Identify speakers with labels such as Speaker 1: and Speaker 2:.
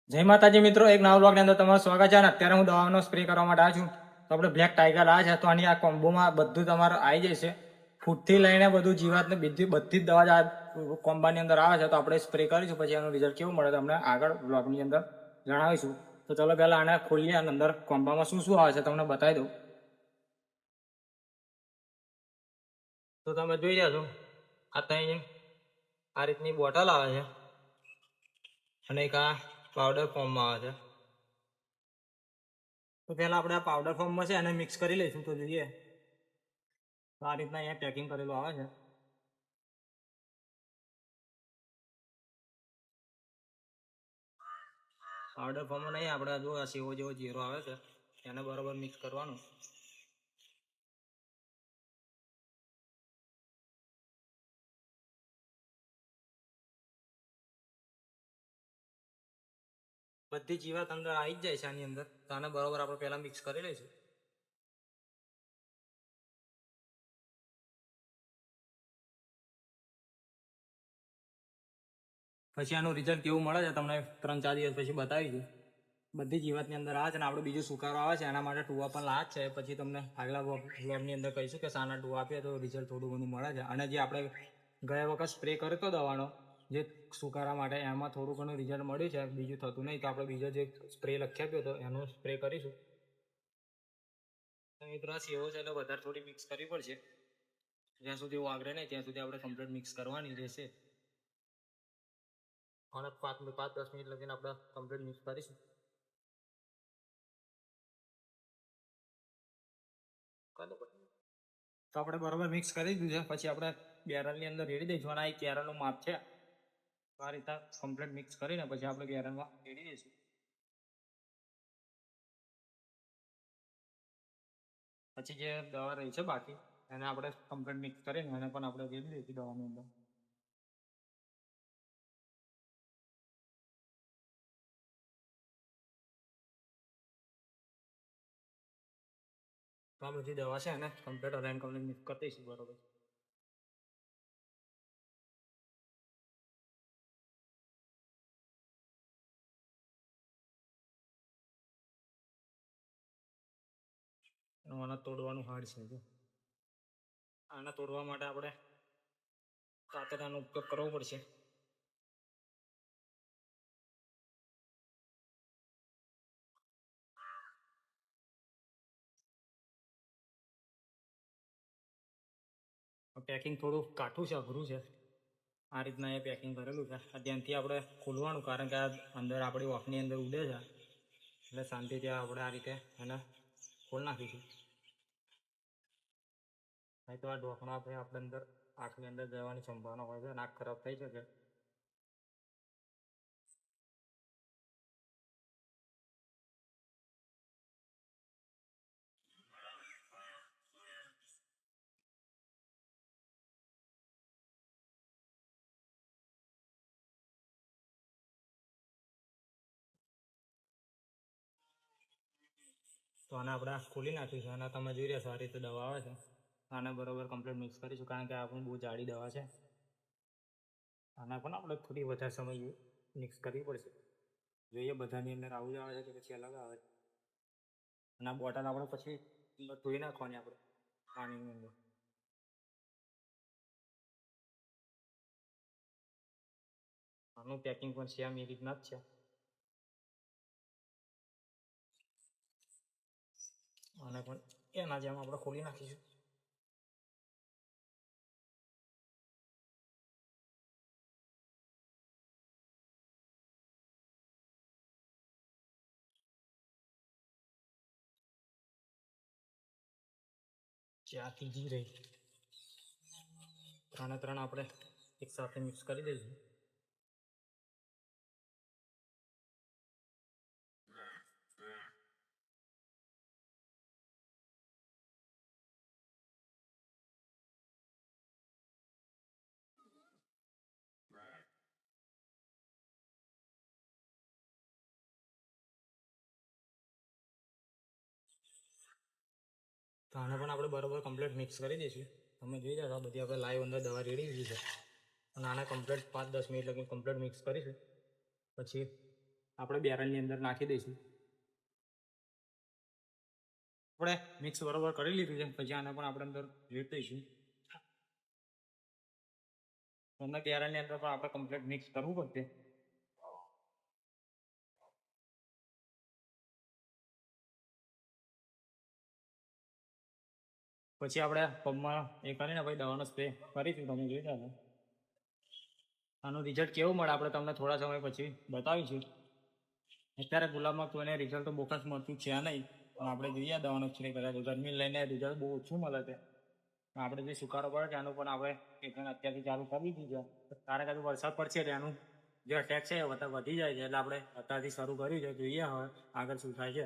Speaker 1: જય માતાજી મિત્રો, એક નવા બ્લોગની અંદર તમારું સ્વાગત છે. અને અત્યારે હું દવાનો સ્પ્રે કરવા માટે આવ્યો છું. તો આપણે બ્લેક ટાઈગર આવે છે, તો આની આ કોમ્બોમાં બધું તમારે આવી જશે. ફૂટથી લઈને બધું જીવાતને બધી જ દવા આ કોમ્બાની અંદર આવે છે. તો આપણે સ્પ્રે કરીશું, પછી એનું રિઝલ્ટ કેવું મળે તમને આગળ બ્લોગની અંદર જણાવીશું. તો ચલો પહેલાં આને ખોલીએ અને અંદર કોમ્બામાં શું શું આવે છે તમને બતાવી દઉં. તો તમે જોઈ રહ્યા છો, આ ત્યાં આ રીતની બોટલ આવે છે અને એક આ પાવડર ફોર્મમાં આવે છે. તો પહેલા આપણે આ પાવડર ફોર્મમાં છે એને મિક્સ કરી લઈશું. તો જોઈએ, તો આ રીતના અહીંયા પેકિંગ કરેલું આવે છે. પાવડર ફોર્મમાં નહીં, આપણે જો આ સેવો જેવો જીરો આવે છે એને બરોબર મિક્સ કરવાનું. બધી જીવાત અંદર આવી જ જાય છે આની અંદર. તો આને બરોબર આપણે પહેલા મિક્સ કરી લઈશું. પછી આનું રિઝલ્ટ કેવું મળે છે તમને 3-4 દિવસ પછી બતાવીશું. બધી જીવાતની અંદર આવે છે. અને આપણે બીજું સુકારો આવે છે, એના માટે ટુવા પણ લાવે છે. પછી તમને આગલા બ્લોગની અંદર કહીશું કે સાના ટુવા આપીએ તો રિઝલ્ટ થોડું ઘણું મળે છે. અને જે આપણે ગયા વખત સ્પ્રે કર્યો હતો દવાનો જે સુકારા માટે, એમાં થોડું ઘણું રિઝલ્ટ મળ્યું છે, બીજું થતું નહીં. તો આપણે બીજો જે સ્પ્રે લખી આપ્યો હતો એનો સ્પ્રે કરીશું. મિત્રો આ સેવો છે એટલે વધારે થોડી મિક્સ કરવી પડશે. જ્યાં સુધી વાગરે નહીં ત્યાં સુધી આપણે કમ્પ્લીટ મિક્સ કરવાની રહેશે. અને 5-10 મિનિટ લગીને આપણે કમ્પ્લીટ મિક્સ કરીશું. તો આપણે બરોબર મિક્સ કરી દીધું છે. પછી આપણે બેરલની અંદર રેડી દઈશું. અને આ એક કેરલનું માપ છે. આ રીતે કમ્પ્લીટ મિક્સ કરીને પછી આપણે બેરલમાં રેડી દઈશું. પછી જે દવા રહી છે બાકી એને આપણે કમ્પ્લીટ મિક્સ કરીને એને પણ આપણે રેડી દઈશું દવાની અંદર. તો આ બધી દવા છે એને કમ્પ્લીટ અલાઈન કમ્પ્લીટ મિક્સ કરી દઈશું બરોબર. આને તોડવાનું હાર્ડ છે. જો આને તોડવા માટે આપણે કાતરનો ઉપયોગ કરવો પડશે. પેકિંગ થોડું કાઠું છે, અઘરું છે. આ રીતના એ પેકિંગ કરેલું છે. ધ્યાનથી આપણે ખોલવાનું, કારણ કે આ અંદર આપણી વાફની અંદર ઉડે છે. એટલે શાંતિથી આપણે આ રીતે એને ખોલી નાખીશું. નહીં તો આ ઢોકણા આપણે અંદર આંખની અંદર જવાની સંભાવના હોય છે, નાક ખરાબ થઈ શકે. તો આને આપણે ખોલી નાખીશું. અને તમે જોઈ રહ્યા છો આ રીતે દવા આવે છે. આને બરોબર કમ્પ્લીટ મિક્સ કરીશું, કારણ કે આ પણ બહુ જાડી દવા છે. આના પણ આપણે થોડી વધારે સમય મિક્સ કરવી પડશે. જોઈએ બધાની અંદર આવું જ આવે છે કે પછી અલગ આવે છે. અને આ બોટલ આપણે પછી ધોઈ નાખવાની આપણે પાણીની અંદર. આનું પેકિંગ પણ સેમ એ રીતના જ છે. આને પણ એના જેમ આપણે ખોલી નાખીશું. ચા ત્રીજી રહી, 3 આપણે એક સાથે મિક્સ કરી દઈશું. તો આને પણ આપણે બરોબર કમ્પ્લીટ મિક્સ કરી દઈશું. તમે જોઈ રહ્યા છો બધી આપણે લાઈવ અંદર દવા રેડી દીધી છે. અને આને કમ્પ્લીટ 5-10 મિનિટ લગી કમ્પ્લીટ મિક્સ કરીશું. પછી આપણે બેરલની અંદર નાખી દઈશું. આપણે મિક્સ બરોબર કરી લીધું છે. પછી આને પણ આપણે અંદર રેડ દઈશું. અંદર બેરલની અંદર પણ આપણે કમ્પ્લીટ મિક્સ કરવું પડશે. પછી આપણે પંપમાં એ કરીને પછી દવાનો સ્પ્રે કરીશું. તમે જોઈ શકો આનું રિઝલ્ટ કેવું મળે આપણે તમને થોડા સમય પછી બતાવીશું. અત્યારે ગુલાબમાં કોઈને રિઝલ્ટ તો બોકસ મળતું છે નહીં, પણ આપણે જોઈએ દવાનો સ્પ્રે કર્યા તો ગરમી લઈને રિઝલ્ટ બહુ ઓછું મળે છે. આપણે જે સુકારો પડે છે એનું પણ આપણે ટ્રીટમેન્ટ અત્યારથી ચાલુ કરી દીધું છે. કારણ કે હજુ વરસાદ પડશે એટલે એનું જે અટેક છે એ વધી જાય છે, એટલે આપણે અત્યારથી શરૂ કર્યું છે. જોઈએ હવે આગળ શું થાય છે.